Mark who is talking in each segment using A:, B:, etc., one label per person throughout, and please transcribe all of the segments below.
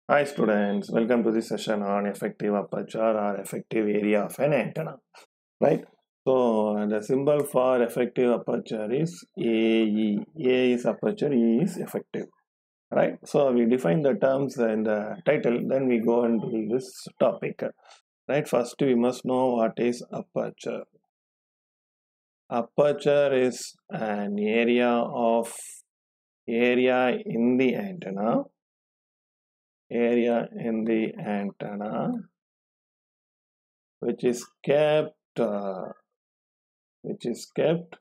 A: Hi students, welcome to this session on effective aperture or effective area of an antenna, right? So the symbol for effective aperture is AE. A is aperture, E is effective, right? So we define the terms in the title, then we go and do this topic, right? First we must know what is aperture. Aperture is an area in the antenna which is uh, kept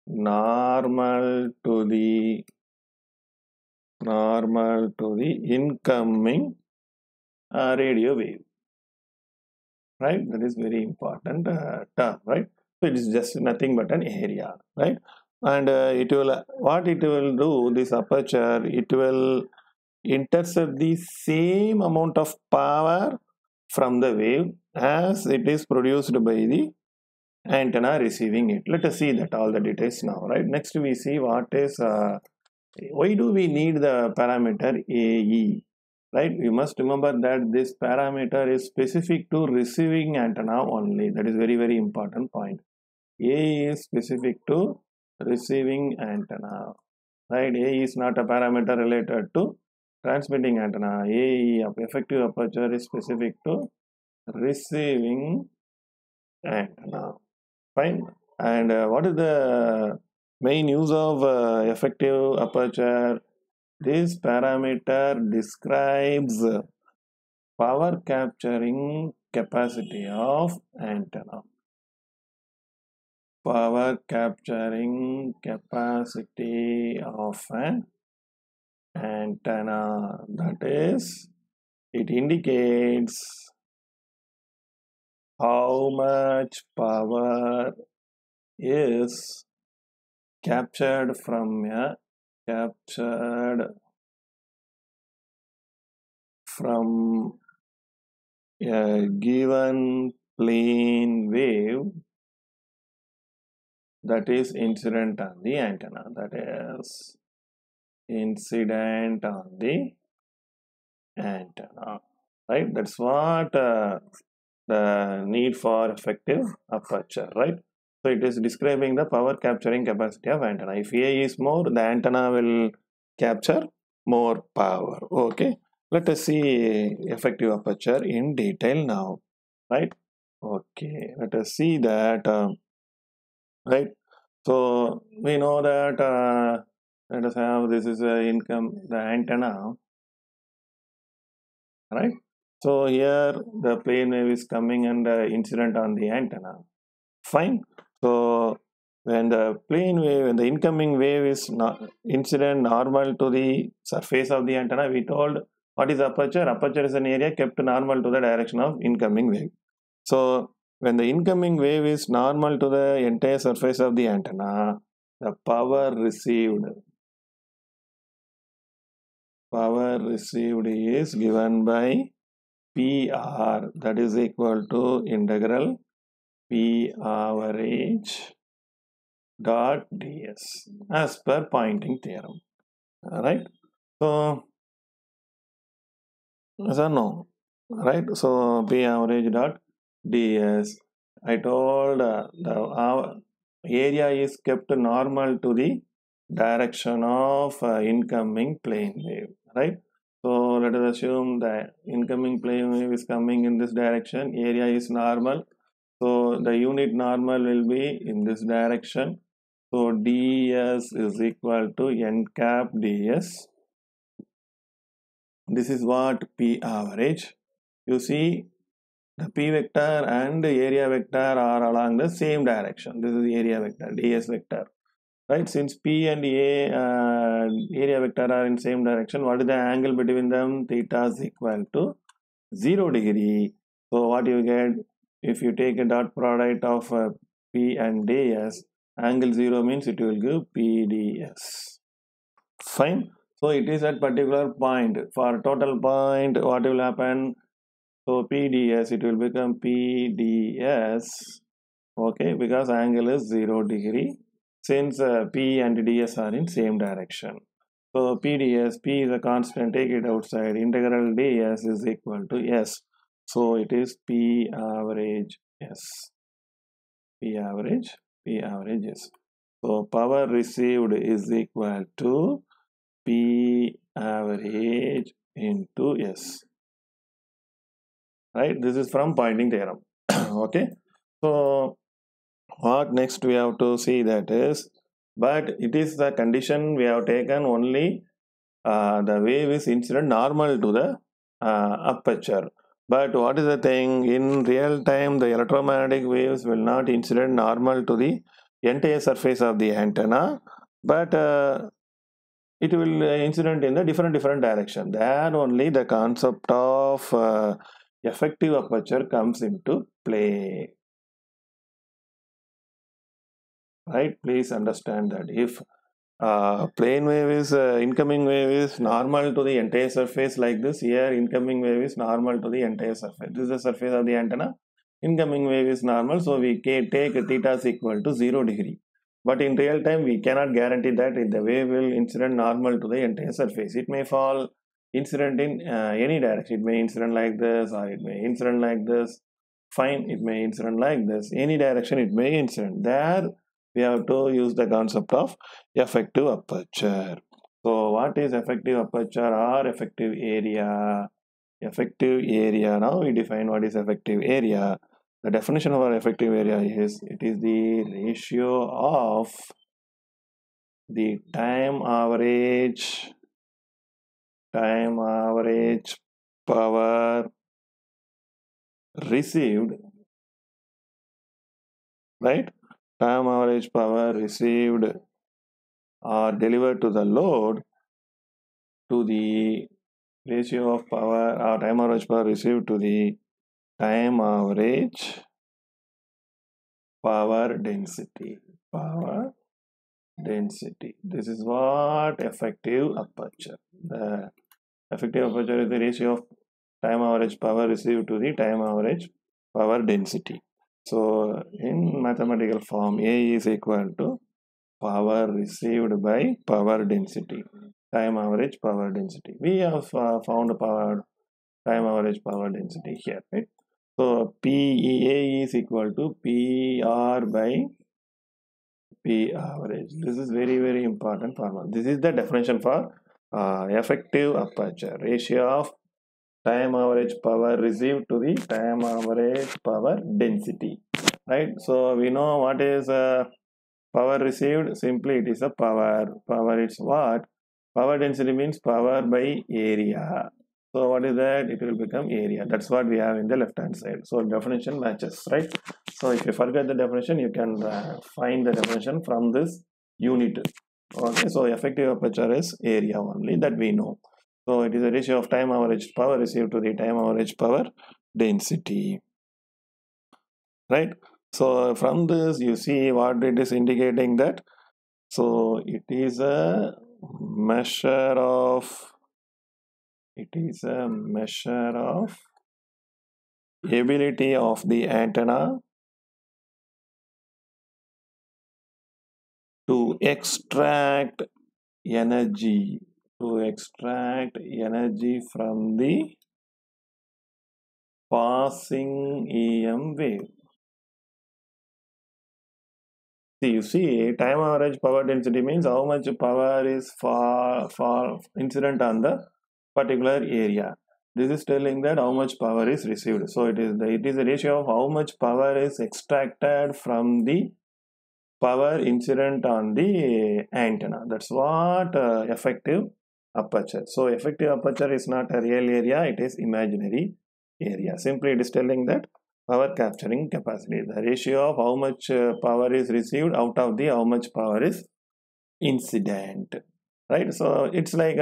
A: normal to the incoming radio wave, right? That is very important term, right? So it is just nothing but an area, right? And it will what it will do, this aperture, it will intercept the same amount of power from the wave as it is produced by the antenna receiving it. Let us see that all the details now, right? Next we see what is why do we need the parameter AE, right? We must remember that this parameter is specific to receiving antenna only. That is very important point. AE is specific to receiving antenna, right? AE is not a parameter related to transmitting antenna. AE of effective aperture is specific to receiving antenna. Fine. And what is the main use of effective aperture? This parameter describes power capturing capacity of antenna. Power capturing capacity of an antenna. That is, it indicates how much power is captured from a given plane wave that is incident on the antenna. That is incident on the antenna, right? That's what the need for effective aperture, right? So it is describing the power capturing capacity of antenna. If A is more, the antenna will capture more power. Okay, let us see effective aperture in detail now, right? Okay, let us see that, right? So we know that let us have this is the antenna, right? So here the plane wave is coming and incident on the antenna. Fine. So when the incoming wave is not incident normal to the surface of the antenna, we told what is aperture? Aperture is an area kept normal to the direction of incoming wave. So when the incoming wave is normal to the entire surface of the antenna, the power received is given by PR, that is equal to integral P average dot ds as per Poynting theorem. Alright, so no, right? So P average dot ds. I told the area is kept normal to the direction of incoming plane wave, right? So let us assume that incoming plane wave is coming in this direction, area is normal. So the unit normal will be in this direction. So ds is equal to n cap ds. This is what P average. You see the P vector and the area vector are along the same direction. This is the area vector, ds vector. Right, since P and area vector are in same direction, what is the angle between them? Theta is equal to 0 degree. So what you get if you take a dot product of P and ds, angle 0 means it will give PDS. Fine. So it is at particular point. For total point, what will happen? So PDS, it will become PDS. Okay, because angle is 0 degree. Since P and ds are in same direction. So PDS, P is a constant, take it outside. Integral ds is equal to S. So it is P average S. P average S. So power received is equal to P average into S. Right? This is from Poynting theorem. Okay. So what next we have to see that is, but it is the condition we have taken only the wave is incident normal to the aperture. But what is the thing? In real time, the electromagnetic waves will not incident normal to the entire surface of the antenna, but it will incident in the different direction. There only the concept of effective aperture comes into play. Right? Please understand that if plane wave is incoming wave is normal to the entire surface like this, here incoming wave is normal to the entire surface. This is the surface of the antenna. Incoming wave is normal, so we can take theta is equal to 0 degree. But in real time, we cannot guarantee that the wave will incident normal to the entire surface. It may fall incident in any direction. It may incident like this, or it may incident like this. Fine, it may incident like this. Any direction it may incident. There we have to use the concept of effective aperture. So what is effective aperture or effective area? Effective area, now we define what is effective area. The definition of our effective area is, it is the ratio of the time average power received, right? Time average power received or delivered to the load to the ratio of power or time average power received to the time average power density. This is what effective aperture. The effective aperture is the ratio of time average power received to the time average power density. So in mathematical form, A is equal to power received by power density, time average power density. We have found time average power density here, right? So PEA is equal to PR by P average. This is very important formula. This is the definition for effective aperture, ratio of time average power received to the time average power density, right? So we know what is power received. Simply it is a power is what? Power density means power by area. So what is that? It will become area. That's what we have in the left hand side. So definition matches, right? So if you forget the definition, you can find the definition from this unit. Okay, so effective aperture is area only, that we know. So it is a ratio of time average power received to the time average power density, right? So from this you see what it is indicating, that so it is a measure of ability of the antenna to extract energy from the passing EM wave. You see, time average power density means how much power is far incident on the particular area. This is telling that how much power is received. So it is a ratio of how much power is extracted from the power incident on the antenna. That's what effective aperture. So effective aperture is not a real area, it is imaginary area. Simply it is telling that power capturing capacity, the ratio of how much power is received out of the how much power is incident, right? So it's like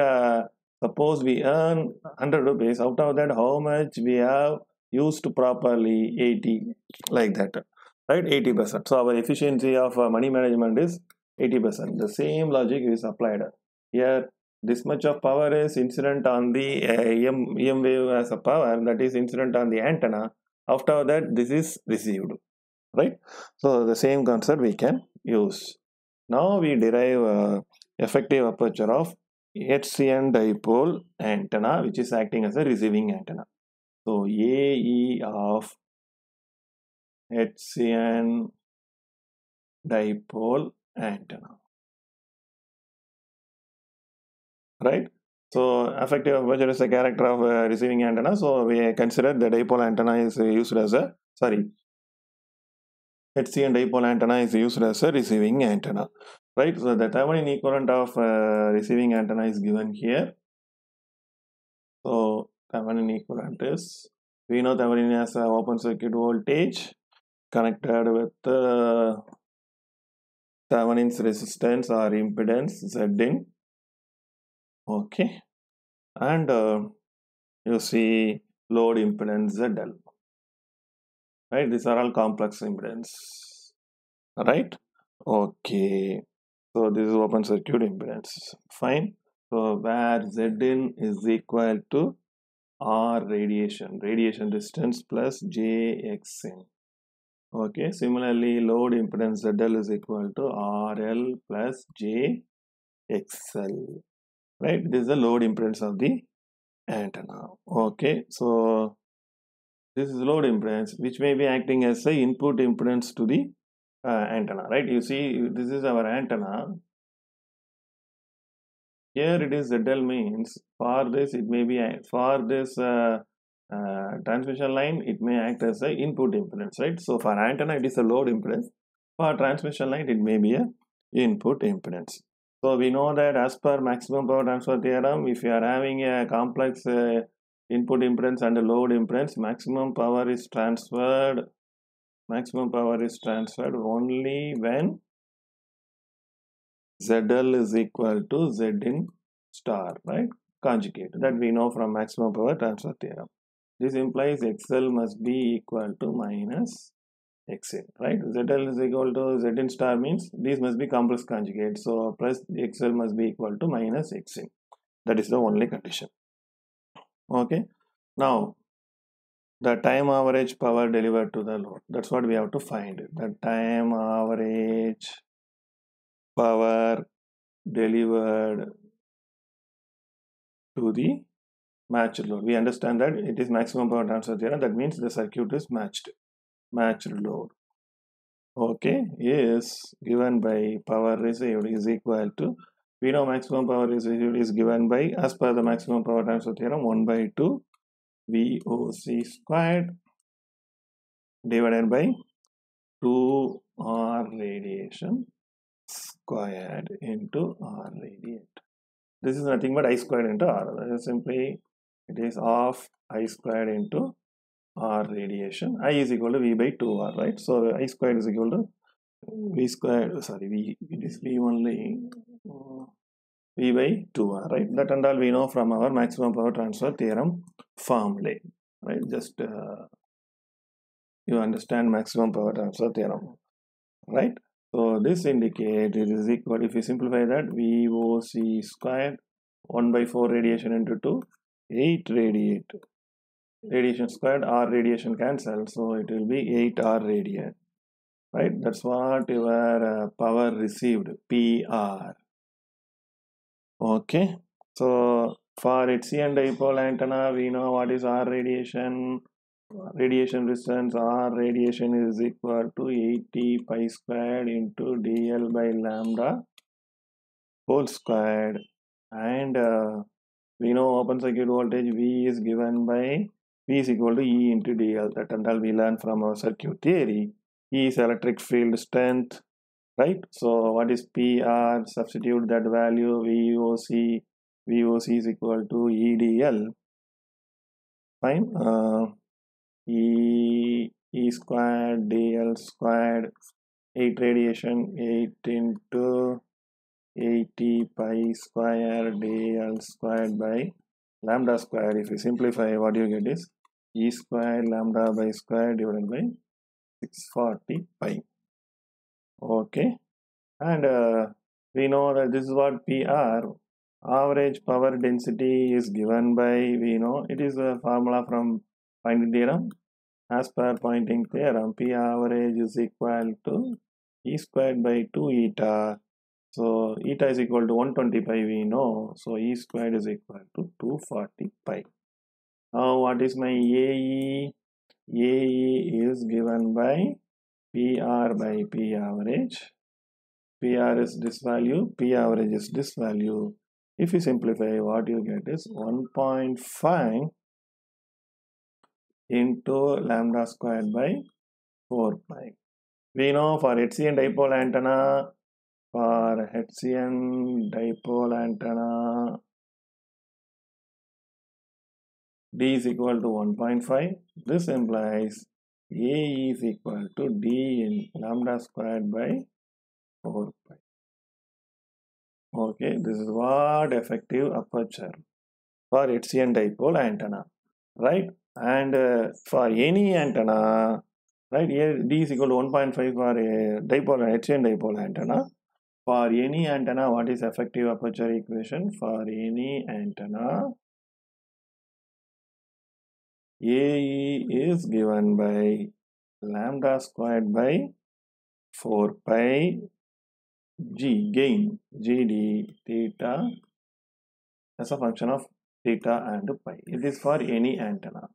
A: suppose we earn 100 rupees, out of that how much we have used properly? 80, like that, right? 80%. So our efficiency of money management is 80%. The same logic is applied here. This much of power is incident on the EM wave as a power that is incident on the antenna. After that, this is received, right? So the same concept we can use. Now we derive effective aperture of HCN dipole antenna, which is acting as a receiving antenna. So AE of HCN dipole antenna, right? So effective aperture is a character of receiving antenna. So we consider the dipole antenna is used as a, HCN dipole antenna is used as a receiving antenna, right? So the Thevenin equivalent of receiving antenna is given here. So Thevenin equivalent is, we know Thevenin has an open circuit voltage connected with Thevenin's resistance or impedance Zin. Okay, and you see load impedance ZL, right? These are all complex impedance, right? Okay, so this is open circuit impedance, fine. So where Zin is equal to R radiation distance plus Jxn. Okay, similarly load impedance ZL is equal to RL plus JXL, right? This is the load impedance of the antenna. Okay, so this is load impedance which may be acting as the input impedance to the antenna, right? You see, this is our antenna. Here it is ZL, means for this it may be, for this transmission line it may act as a input impedance, right? So for antenna it is a load impedance, for transmission line it may be a input impedance. So we know that as per maximum power transfer theorem, if you are having a complex input impedance and a load impedance, maximum power is transferred only when ZL is equal to Zin star, right? Conjugate, that we know from maximum power transfer theorem. This implies XL must be equal to minus Xn, right? ZL is equal to Zin star means these must be complex conjugate. So plus XL must be equal to minus Xn. That is the only condition. Okay. Now the time average power delivered to the load. That's what we have to find. The time average power delivered to the matched load. We understand that it is maximum power transfer theorem. That means the circuit is matched load. Okay, is given by power received is equal to, we know maximum power received is given by, as per the maximum power transfer theorem, 1 by 2 VOC squared divided by 2 R radiation squared into R radiant. This is nothing but I squared into R. That is simply, it is half I squared into R radiation. I is equal to V by 2R, right? So I squared is equal to V squared, sorry, it is V only, V by 2R, right? That and all we know from our maximum power transfer theorem formula, right? Just you understand maximum power transfer theorem, right? So this indicates it is equal, if you simplify that, VOC squared 1 by 4 radiation into 2, 8 radiation squared, R radiation cancel, so it will be 8R radiant, right? That's what your power received, PR. Okay, so for HCN dipole antenna, we know what is R radiation. Radiation resistance R radiation is equal to 80 pi squared into dl by lambda whole squared, and we know open circuit voltage V is given by, V is equal to E into dl. That and all we learn from our circuit theory. E is electric field strength, right? So what is PR? Substitute that value, VOC is equal to EDL, fine. E squared dl squared, 8 radiation, 8 into 80 pi square dl squared by lambda square. If you simplify, what you get is E squared lambda by square divided by 640 pi. Okay, and we know that this is what PR, average power density, is given by, we know it is a formula from Poynting theorem. As per Poynting theorem, P average is equal to E squared by 2 eta So eta is equal to 120 pi we know. So E squared is equal to 240 pi. Now what is my AE? AE is given by PR by P average. PR is this value, P average is this value. If you simplify, what you get is 1.5 into lambda squared by 4 pi. We know for Hertzian dipole antenna, D is equal to 1.5. This implies A is equal to D in lambda squared by 4 pi. Okay, this is what effective aperture for Hertzian dipole antenna, right? And for any antenna, right, here D is equal to 1.5 for a dipole, Hertzian dipole antenna. For any antenna, what is effective aperture equation? For any antenna, AE is given by lambda squared by 4 pi G gain GD theta as a function of theta and pi. It is for any antenna.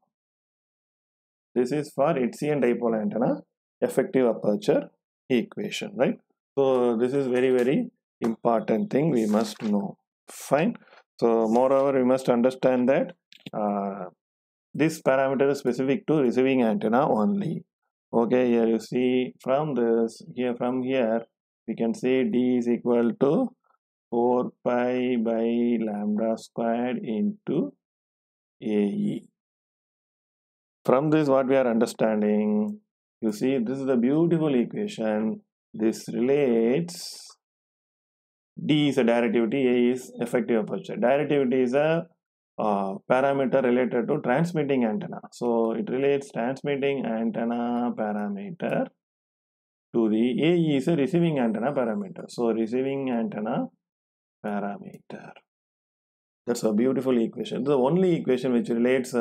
A: This is for Hertzian dipole antenna effective aperture equation, right? So this is very important thing we must know. Fine. So moreover, we must understand that this parameter is specific to receiving antenna only. Okay, here you see from this, from here we can say D is equal to 4 pi by lambda squared into AE. From this, what we are understanding, you see, this is a beautiful equation. This relates D is a directivity, A is effective aperture. Directivity is a parameter related to transmitting antenna. So it relates transmitting antenna parameter to the AE is a receiving antenna parameter. So receiving antenna parameter. That's a beautiful equation. The only equation which relates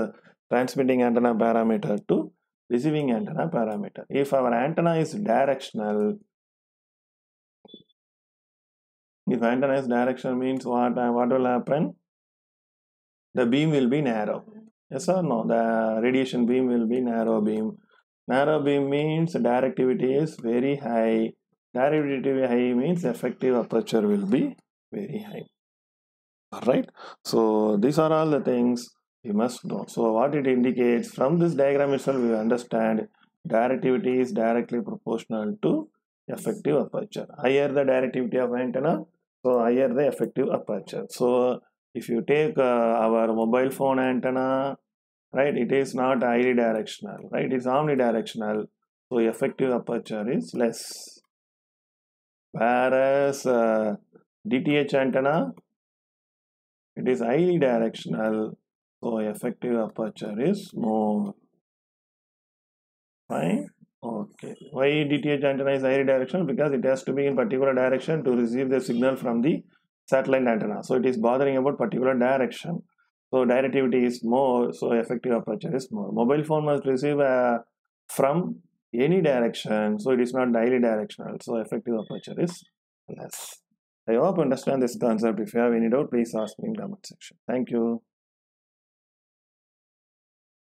A: transmitting antenna parameter to receiving antenna parameter. If our antenna is directional, if antenna is directional means what will happen? The beam will be narrow. Yes or no? The radiation beam will be narrow beam. Narrow beam means directivity is very high. Directivity high means effective aperture will be very high. Alright. So these are all the things we must know. So what it indicates from this diagram itself, we understand directivity is directly proportional to effective aperture. Higher the directivity of antenna, so higher the effective aperture. So if you take our mobile phone antenna, right, it is not highly directional, right, it's omnidirectional, so effective aperture is less. Whereas DTH antenna, it is highly directional, so effective aperture is more. Fine. Okay. Why DTH antenna is highly directional? Because it has to be in particular direction to receive the signal from the satellite antenna. So it is bothering about particular direction. So directivity is more, so effective aperture is more. Mobile phone must receive from any direction, so it is not highly directional. So effective aperture is less. I hope you understand this concept. If you have any doubt, please ask me in the comment section. Thank you.